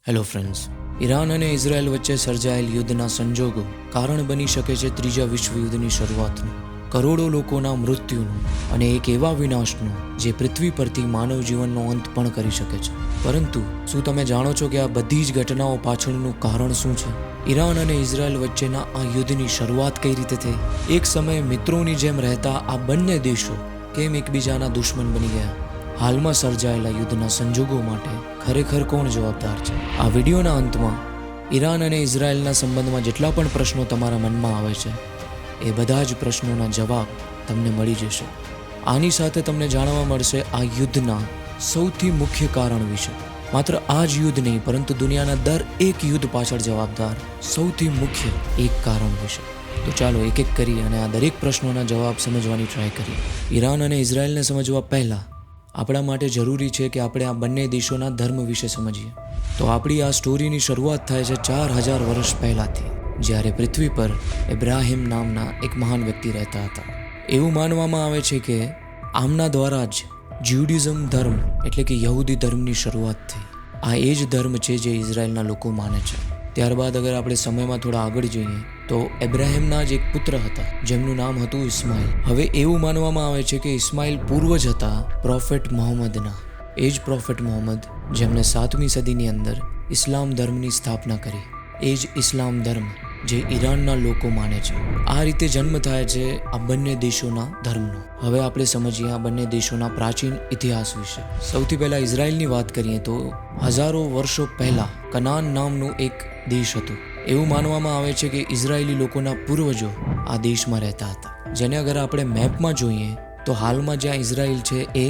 Hello friends, Iran અને Israel વચ્ચે સર્જાયેલ યુદ્ધના સંજોગો કારણ બની શકે છે ત્રીજા વિશ્વયુદ્ધની શરૂઆતનું, કરોડો લોકોના મૃત્યુનું અને એક એવા વિનાશનું જે પૃથ્વી પરથી માનવ જીવનનો અંત પણ કરી શકે છે. પરંતુ શું તમે જાણો છો કે આ બધી જ ઘટનાઓ પાછળનું કારણ શું છે? ઈરાન અને ઇઝરાયલ વચ્ચેના આ યુદ્ધની શરૂઆત કઈ રીતે થઈ? એક સમયે મિત્રોની જેમ રહેતા આ બંને દેશો કેમ એકબીજાના દુશ્મન બની ગયા? હાલમાં સર્જાયેલા યુદ્ધના સંજોગો માટે ખરેખર કોણ જવાબદાર છે? આ વિડીયોના અંતમાં ઈરાન અને ઇઝરાયલના સંબંધમાં જેટલા પણ પ્રશ્નો તમારા મનમાં આવે છે એ બધા જ પ્રશ્નોના જવાબ તમને મળી જશે. આની સાથે તમને જાણવા મળશે આ યુદ્ધના સૌથી મુખ્ય કારણ વિશે. માત્ર આ જ યુદ્ધ નહીં, પરંતુ દુનિયાના એક યુદ્ધ પાછળ જવાબદાર સૌથી મુખ્ય એક કારણ વિશે. તો ચાલો એક એક કરી અને આ દરેક પ્રશ્નોના જવાબ સમજવાની ટ્રાય કરીએ. ઈરાન અને ઇઝરાયલને સમજવા પહેલા આપણા માટે જરૂરી છે કે આપણે આ બંને દેશોના ધર્મ વિશે સમજીએ. તો આપણી આ સ્ટોરીની શરૂઆત થાય છે 4000 વર્ષ પહેલાંથી, જ્યારે પૃથ્વી પર ઇબ્રાહિમ નામના એક મહાન વ્યક્તિ રહેતા હતા. એવું માનવામાં આવે છે કે આમના દ્વારા જ જ્યુડિઝમ ધર્મ એટલે કે યહૂદી ધર્મની શરૂઆત થઈ. આ એ જ ધર્મ છે જે ઇઝરાયલના લોકો માને છે. ત્યારબાદ અગર આપણે સમયમાં થોડા આગળ જઈએ તો ઇબ્રાહિમના જ એક પુત્ર હતા જેમનું નામ હતું ઇસ્માઇલ. હવે એવું માનવામાં આવે છે કે ઇસ્માઇલ પૂર્વજ હતા પ્રોફેટ મોહમ્મદના. એ જ પ્રોફેટ મોહમ્મદ જેમણે 7મી સદીની અંદર ઇસ્લામ ધર્મની સ્થાપના કરી. એ જ ઇસ્લામ ધર્મ જે ઈરાનના લોકો માને છે. આ રીતે જન્મ થાય છે આ બંને દેશોના ધર્મનો. હવે આપણે સમજીએ આ બંને દેશોના પ્રાચીન ઇતિહાસ વિશે. સૌથી પહેલા ઇઝરાયલની વાત કરીએ તો હજારો વર્ષો પહેલા કનાન નામનું એક દેશ હતું. એવું માનવામાં આવે છે કે ઇઝરાયેલી લોકોના પૂર્વજો આ દેશમાં રહેતા હતા, જેને અગર આપણે મેપમાં જોઈએ તો હાલમાં જ્યાં ઇઝરાયલ છે એ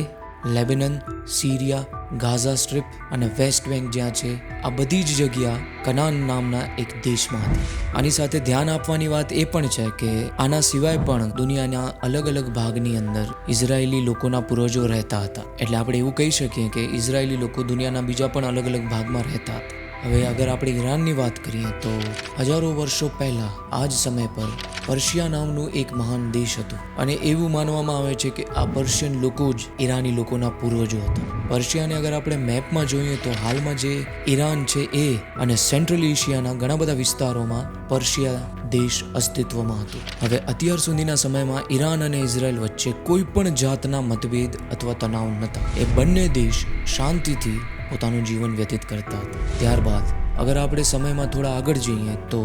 લેબેનન, સિરિયા, ગાઝા સ્ટ્રીપ અને વેસ્ટ બેંક જ્યાં છે આ બધી જ જગ્યા કનાન નામના એક દેશમાં હતી. આની સાથે ધ્યાન આપવાની વાત એ પણ છે કે આના સિવાય પણ દુનિયાના અલગ અલગ ભાગની અંદર ઇઝરાયેલી લોકોના પૂર્વજો રહેતા હતા. એટલે આપણે એવું કહી શકીએ કે ઇઝરાયેલી લોકો દુનિયાના બીજા પણ અલગ અલગ ભાગમાં રહેતા હતા. હવે અગર આપણે ઈરાનની વાત કરીએ તો હજારો વર્ષો પહેલા આ જ સમય પર પર્શિયા નામનું એક મહાન દેશ હતું અને એવું માનવામાં આવે છે કે આ પર્શિયન લોકો જ ઈરાની લોકોના પૂર્વજો હતા. પર્શિયાને અગર આપણે મેપમાં જોઈએ તો હાલમાં જે ઈરાન છે એ અને સેન્ટ્રલ એશિયાના ઘણા બધા વિસ્તારોમાં પર્શિયા દેશ અસ્તિત્વમાં હતું. હવે અત્યાર સુધીના સમયમાં ઈરાન અને ઇઝરાયલ વચ્ચે કોઈ પણ જાતના મતભેદ અથવા તણાવ નહોતા. એ બંને દેશ શાંતિથી પોતાનું જીવન વ્યતીત કરતા હતા. ત્યારબાદ અગર આપણે સમયમાં થોડા આગળ જઈએ તો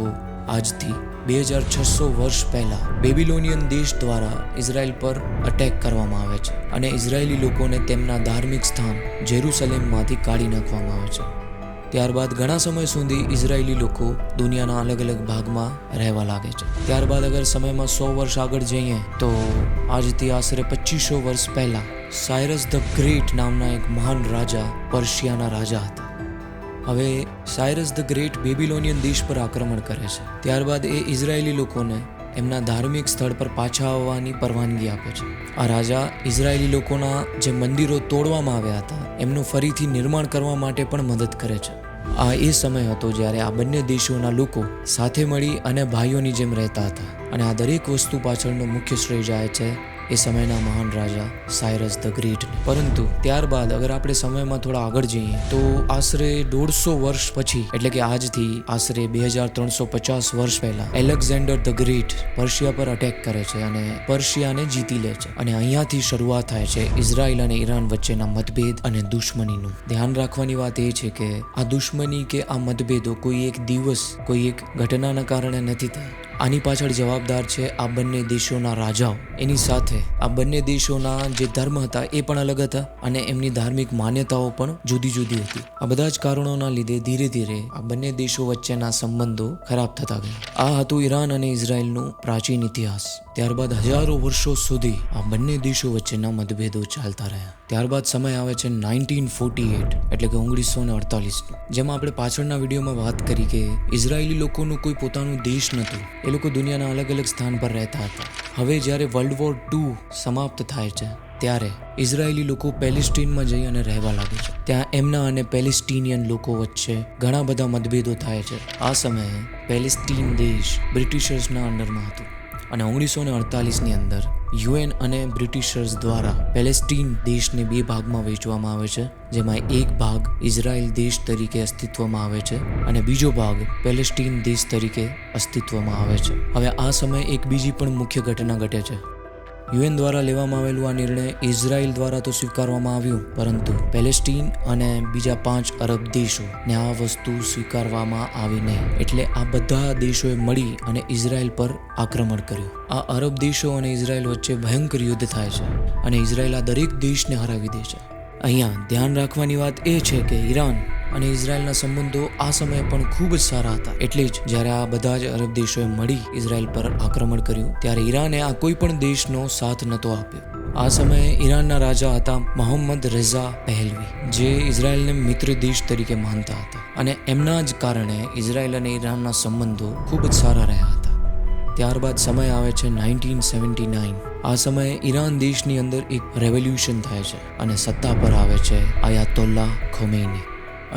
આજથી 2600 વર્ષ પહેલા બેબીલોનિયન દેશ દ્વારા ઇઝરાયલ પર અટેક કરવામાં આવે છે અને ઇઝરાયેલી લોકોને તેમના ધાર્મિક સ્થાન જેરુસલેમમાંથી કાઢી નાખવામાં આવે છે. ત્યારબાદ ઘણા સમય સુધી ઇઝરાયેલી લોકો દુનિયાના અલગ અલગ ભાગમાં રહેવા લાગે છે. ત્યારબાદ અગર સમયમાં 100 વર્ષ આગળ જઈએ તો આજથી આશરે 2500 વર્ષ પહેલા સાયરસ ધ ગ્રેટ નામના એક મહાન રાજા પર્શિયાના રાજા હતા. હવે સાયરસ ધ ગ્રેટ બેબીલોનિયન દેશ પર આક્રમણ કરે છે. ત્યારબાદ એ ઇઝરાયેલી લોકોને એમના ધાર્મિક સ્થળ પર પાછા આવવાની પરવાનગી આપે છે. આ રાજા ઇઝરાયેલી લોકોના જે મંદિરો તોડવામાં આવ્યા હતા એમનું ફરીથી નિર્માણ કરવા માટે પણ મદદ કરે છે. આ એ સમય હતો જ્યારે આ બંને દેશોના લોકો સાથે મળી અને ભાઈઓની જેમ રહેતા હતા અને આ દરેક વસ્તુ પાછળનો મુખ્ય શ્રેય જાય છે એ સમયના મહાન રાજા સાયરસ ધ ગ્રેટ. પરંતુ ત્યારબાદ અગર આપણે સમયમાં થોડા આગળ જઈએ તો આશરે 150 વર્ષ પછી એટલે કે આજથી આશરે 2350 વર્ષ પહેલા એલેક્ઝાન્ડર ધ ગ્રેટ પર્શિયા પર અટેક કરે છે અને પર્શિયાને જીતી લે છે. અને અહીંયાથી શરૂઆત થાય છે ઇઝરાયલ અને ઈરાન વચ્ચેના મતભેદ અને દુશ્મનીનું. ધ્યાન રાખવાની વાત એ છે કે આ દુશ્મની કે આ મતભેદો કોઈ એક દિવસ કોઈ એક ઘટનાના કારણે નથી થયા. આની પાછળ જવાબદાર છે આ બંને દેશોના રાજાઓ. એની સાથે આ બંને દેશોના જે ધર્મ હતા એ પણ અલગ હતા અને એમની ધાર્મિક માન્યતાઓ પણ જુદી જુદી હતી. આ બધા જ કારણોના લીધે ધીરે ધીરે આ બંને દેશો વચ્ચેના સંબંધો ખરાબ થતા ગયા. આ હતું ઈરાન અને ઇઝરાયલનું પ્રાચીન ઇતિહાસ. ત્યારબાદ હજારો વર્ષો સુધી આ બંને દેશો વચ્ચેના મતભેદો ચાલતા રહ્યા. ત્યારબાદ સમય આવે છે 1948 એટલે કે 1948. જેમાં આપણે પાછળના વિડીયોમાં વાત કરી કે ઇઝરાયેલી લોકોનું કોઈ પોતાનું દેશ નહોતું. એ લોકો દુનિયાના અલગ અલગ સ્થાન પર રહેતા હતા. હવે જ્યારે વર્લ્ડ વોર 2 સમાપ્ત થાય છે ત્યારે ઇઝરાયેલી લોકો પેલેસ્ટીનમાં જઈ અને રહેવા લાગે છે. ત્યાં એમના અને પેલેસ્ટીનિયન લોકો વચ્ચે ઘણા બધા મતભેદો થાય છે. આ સમયે પેલેસ્ટીન દેશ બ્રિટિશર્સના અંડરમાં હતું અને 1948ની અંદર UN અને બ્રિટિશર્સ દ્વારા પેલેસ્ટીન દેશને 2 ભાગમાં વહેંચવામાં આવે છે, જેમાં એક ભાગ ઇઝરાયલ દેશ તરીકે અસ્તિત્વમાં આવે છે અને બીજો ભાગ પેલેસ્ટીન દેશ તરીકે અસ્તિત્વમાં આવે છે. હવે આ સમયે એક બીજી પણ મુખ્ય ઘટના ઘટે છે. UN દ્વારા લેવામાં આવેલું આ નિર્ણય ઇઝરાયલ દ્વારા તો સ્વીકારવામાં આવ્યું, પરંતુ પેલેસ્ટીન અને બીજા 5 અરબ દેશોને આ વસ્તુ સ્વીકારવામાં આવી નહીં. એટલે આ બધા દેશોએ મળી અને ઇઝરાયલ પર આક્રમણ કર્યું. આ અરબ દેશો અને ઇઝરાયલ વચ્ચે ભયંકર યુદ્ધ થાય છે અને ઇઝરાયલ આ દરેક દેશને હરાવી દે છે. અહીંયા ધ્યાન રાખવાની વાત એ છે કે ઈરાન અને ઇઝરાયલના સંબંધો આ સમયે પણ ખૂબ જ સારા હતા. એટલે જ જ્યારે આ બધા જ અરબ દેશોએ મળી ઇઝરાયલ પર આક્રમણ કર્યું ત્યારે ઈરાને આ કોઈ પણ દેશનો સાથ નહોતો આપ્યો. આ સમયે ઈરાનના રાજા હતા મોહમ્મદ રેઝા પહેલવી, જે ઇઝરાયલને મિત્ર દેશ તરીકે માનતા હતા અને એમના જ કારણે ઇઝરાયલ અને ઈરાનના સંબંધો ખૂબ જ સારા રહ્યા હતા. ત્યારબાદ સમય આવે છે 1979. આ સમયે ઈરાન દેશની અંદર એક રેવોલ્યુશન થાય છે અને સત્તા પર આવે છે આયાતોલ્લા ખોમેની.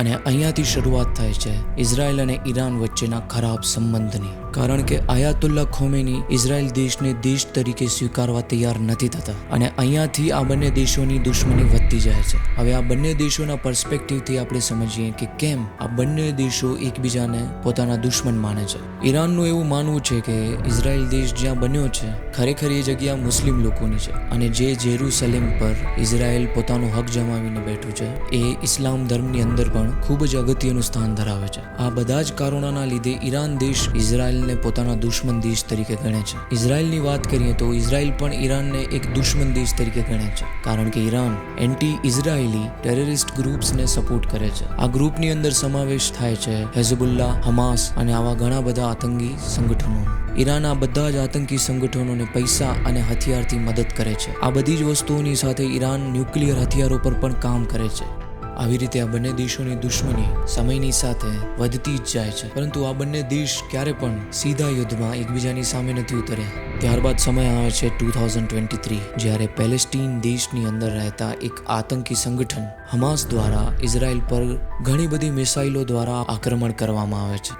અને અહીંયાથી શરૂઆત થાય છે ઇઝરાયલ અને ઈરાન વચ્ચેના ખરાબ સંબંધની. કારણ કે આયાતુલ્લા ખોમેની ઇઝરાયલ દેશને દેશ તરીકે સ્વીકારવા તૈયાર નથી થતા અને અહીંયાથી આ બંને દેશોની દુશ્મની વધતી જાય છે. હવે આ બંને દેશોના પર્સ્પેક્ટિવથી આપણે સમજીએ કે કેમ આ બંને દેશો એકબીજાને પોતાના દુશ્મન માને છે. ઈરાનનું એવું માનવું છે કે ઇઝરાયલ દેશ જ્યાં બન્યો છે ખરેખર એ જગ્યા મુસ્લિમ લોકોની છે અને જે જેરુસલેમ પર ઇઝરાયલ પોતાનું હક જમાવીને બેઠું છે એ ઇસ્લામ ધર્મની અંદર પણ ખૂબ જ અગત્યનું સ્થાન ધરાવે છે. આ બધા જ કારણોના લીધે ઈરાન દેશ ઇઝરાયલને પોતાના દુશ્મન દેશ તરીકે ગણે છે. ઇઝરાયલની વાત કરીએ તો ઇઝરાયલ પણ ઈરાનને એક દુશ્મન દેશ તરીકે ગણે છે, કારણ કે Iran anti Israeli terrorist ગ્રુપ્સને support કરે છે. આ ગ્રુપની અંદર સમાવેશ થાય છે હેઝબુલ્લા, હમાસ અને આવા ઘણા બધા આતંકી સંગઠનોનો. ઈરાન આ બધા જ આતંકી સંગઠનોને પૈસા અને હથિયારથી મદદ કરે છે. આ બધી જ વસ્તુઓની સાથે ઈરાન ન્યુક્લિયર હથિયારો પર પણ કામ કરે છે. આવી રીતે આ બંને દેશોની દુશ્મની સમયની સાથે વધતી જ જાય છે, પરંતુ આ બંને દેશ ક્યારે પણ સીધા યુદ્ધમાં એકબીજાની સામે નથી ઉતર્યા. ત્યારબાદ સમય આવે છે 2023, જ્યારે પેલેસ્ટીન દેશની અંદર રહેતા એક આતંકી સંગઠન હમાસ દ્વારા ઇઝરાયલ પર ઘણી બધી મિસાઇલો દ્વારા આક્રમણ કરવામાં આવે છે.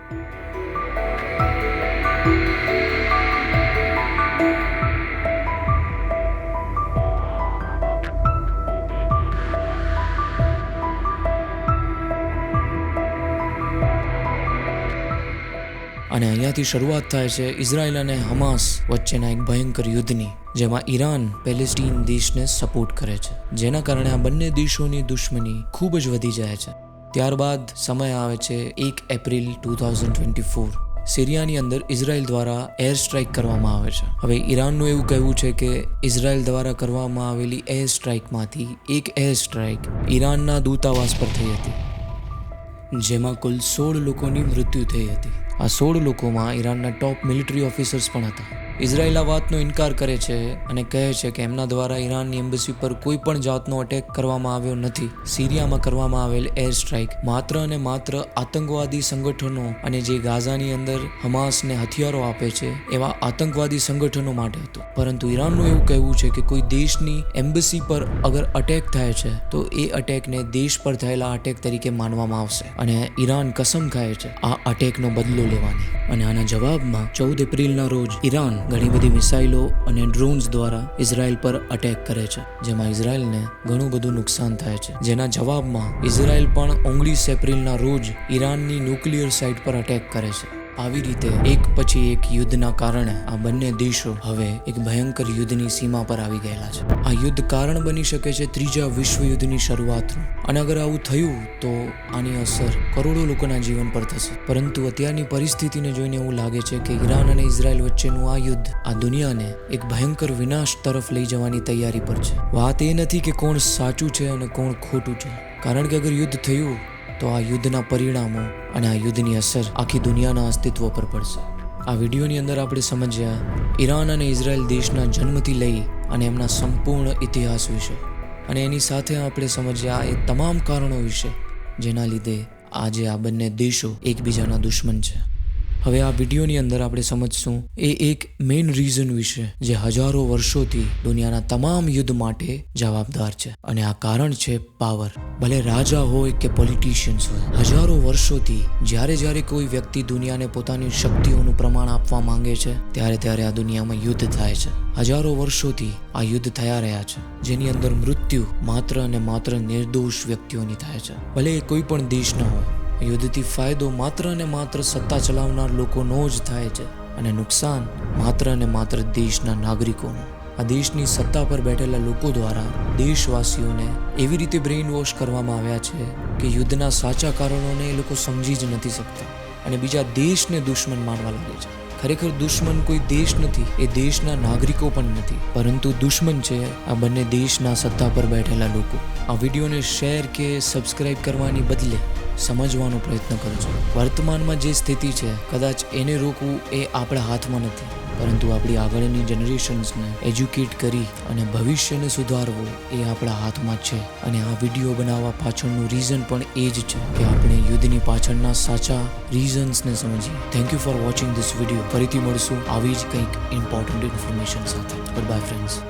અને અહીંયાથી શરૂઆત થાય છે ઇઝરાયલ અને હમાસ વચ્ચેના એક ભયંકર યુદ્ધની, જેમાં ઈરાન પેલેસ્ટીન દેશને સપોર્ટ કરે છે, જેના કારણે આ બંને દેશોની દુશ્મની ખૂબ જ વધી જાય છે. ત્યારબાદ સમય આવે છે 1 એપ્રિલ 2024. સિરિયાની અંદર ઇઝરાયલ દ્વારા એર સ્ટ્રાઇક કરવામાં આવે છે. હવે ઈરાનનું એવું કહેવું છે કે ઇઝરાયલ દ્વારા કરવામાં આવેલી એર સ્ટ્રાઇકમાંથી એક એર સ્ટ્રાઇક ઈરાનના દૂતાવાસ પર થઈ હતી, જેમાં કુલ 16 લોકોની મૃત્યુ થઈ હતી. આ 16 લોકોમાં ઈરાનના ટોપ મિલિટરી ઓફિસર્સ પણ હતા. ઇઝરાયલ આ વાતનો ઇનકાર કરે છે અને કહે છે કે એમના દ્વારા ઈરાનની એમ્બસી પર કોઈ પણ જાતનો અટેક કરવામાં આવ્યો નથી. સિરિયામાં કરવામાં આવેલ એર સ્ટ્રાઇક માત્ર અને માત્ર આતંકવાદી સંગઠનો અને જે ગાઝાની અંદર હમાસને હથિયારો આપે છે એવા આતંકવાદી સંગઠનો માટે હતું. પરંતુ ઈરાનનું એવું કહેવું છે કે કોઈ દેશની એમ્બસી પર અગર અટેક થાય છે તો એ અટેકને દેશ પર થયેલા અટેક તરીકે માનવામાં આવશે અને ઈરાન કસમ ખાય છે આ અટેકનો બદલો લેવાની. અને આના જવાબમાં 14 એપ્રિલના રોજ ઈરાન ઘણી બધી મિસાઇલો અને ડ્રોન્સ દ્વારા ઇઝરાયલ પર અટેક કરે છે, જેમાં ઇઝરાયલને ઘણું બધું નુકસાન થાય છે. જેના જવાબમાં ઇઝરાયલ પણ 19 એપ્રિલના રોજ ઈરાનની ન્યુક્લિયર સાઇટ પર અટેક કરે છે. આવી રીતે એક પછી એક યુદ્ધના કારણે આ બંને દેશો હવે એક ભયંકર યુદ્ધની સીમા પર આવી ગયેલા છે. આ યુદ્ધ કારણ બની શકે છે ત્રીજા વિશ્વયુદ્ધની શરૂઆતનું, અને અગર આવું થયું તો આની અસર કરોડો લોકોના જીવન પર થશે. પરંતુ અત્યારની પરિસ્થિતિને જોઈને એવું લાગે છે કે ઈરાન અને ઇઝરાયલ વચ્ચેનું આ યુદ્ધ આ દુનિયાને એક ભયંકર વિનાશ તરફ લઈ જવાની તૈયારી પર છે. વાત એ નથી કે કોણ સાચું છે અને કોણ ખોટું છે, કારણ કે અગર યુદ્ધ થયું તો આ યુદ્ધના પરિણામો અને આ યુદ્ધની અસર આખી દુનિયાના અસ્તિત્વ પર પડશે. આ વિડીયોની અંદર આપણે સમજ્યા ઈરાન અને ઇઝરાયલ દેશના જન્મથી લઈ અને એમના સંપૂર્ણ ઇતિહાસ વિશે, અને એની સાથે આપણે સમજ્યા એ તમામ કારણો વિશે જેના લીધે આજે આ બંને દેશો એકબીજાના દુશ્મન છે. હવે આ વિડીયોની અંદર આપણે સમજશું એ એક મેઇન રીઝન વિશે જે હજારો વર્ષોથી દુનિયાના તમામ યુદ્ધ માટે જવાબદાર છે, અને આ કારણ છે પાવર. ભલે રાજા હોય કે પોલિટિશિયન્સ હોય, હજારો વર્ષોથી જ્યારે કોઈ વ્યક્તિ દુનિયાને પોતાની શક્તિઓનું પ્રમાણ આપવા માંગે છે ત્યારે આ દુનિયામાં યુદ્ધ થાય છે. હજારો વર્ષોથી આ યુદ્ધ થયા રહ્યા છે, જેની અંદર મૃત્યુ માત્ર અને માત્ર નિર્દોષ વ્યક્તિઓની થાય છે, ભલે એ કોઈ પણ દેશના હોય. યુદ્ધથી ફાયદો માત્ર અને માત્ર સત્તા ચલાવનાર લોકોનો જ થાય છે, અને નુકસાન માત્ર અને માત્ર દેશના નાગરિકોનું. આ દેશની સત્તા પર બેઠેલા લોકો દ્વારા દેશવાસીઓને એવી રીતે બ્રેઇન વોશ કરવામાં આવ્યા છે કે યુદ્ધના સાચા કારણોને એ લોકો સમજી જ નથી શકતા, અને બીજા દેશને દુશ્મન માનવા લાગે છે. ખરેખર દુશ્મન કોઈ દેશ નથી, એ દેશના નાગરિકો પણ નથી, પરંતુ દુશ્મન છે આ બંને દેશના સત્તા પર બેઠેલા લોકો. આ વિડીયોને શેર કે સબસ્ક્રાઇબ કરવાની બદલે સમજવાનો પ્રયત્ન કરજો. વર્તમાનમાં જે સ્થિતિ છે, કદાચ એને રોકવું એ આપણા હાથમાં નથી, પરંતુ આપણી આગળની જનરેશન્સને એજ્યુકેટ કરી અને ભવિષ્યને સુધારવું એ આપણા હાથમાં છે. અને આ વિડીયો બનાવવા પાછળનું રીઝન પણ એ જ છે કે આપણે યુદ્ધની પાછળના સાચા રીઝન્સને સમજીએ. Thank you for watching this video. ફરીથી મળશું આવી જ કંઈક ઇમ્પોર્ટન્ટ ઇન્ફોર્મેશન સાથે. Good bye friends.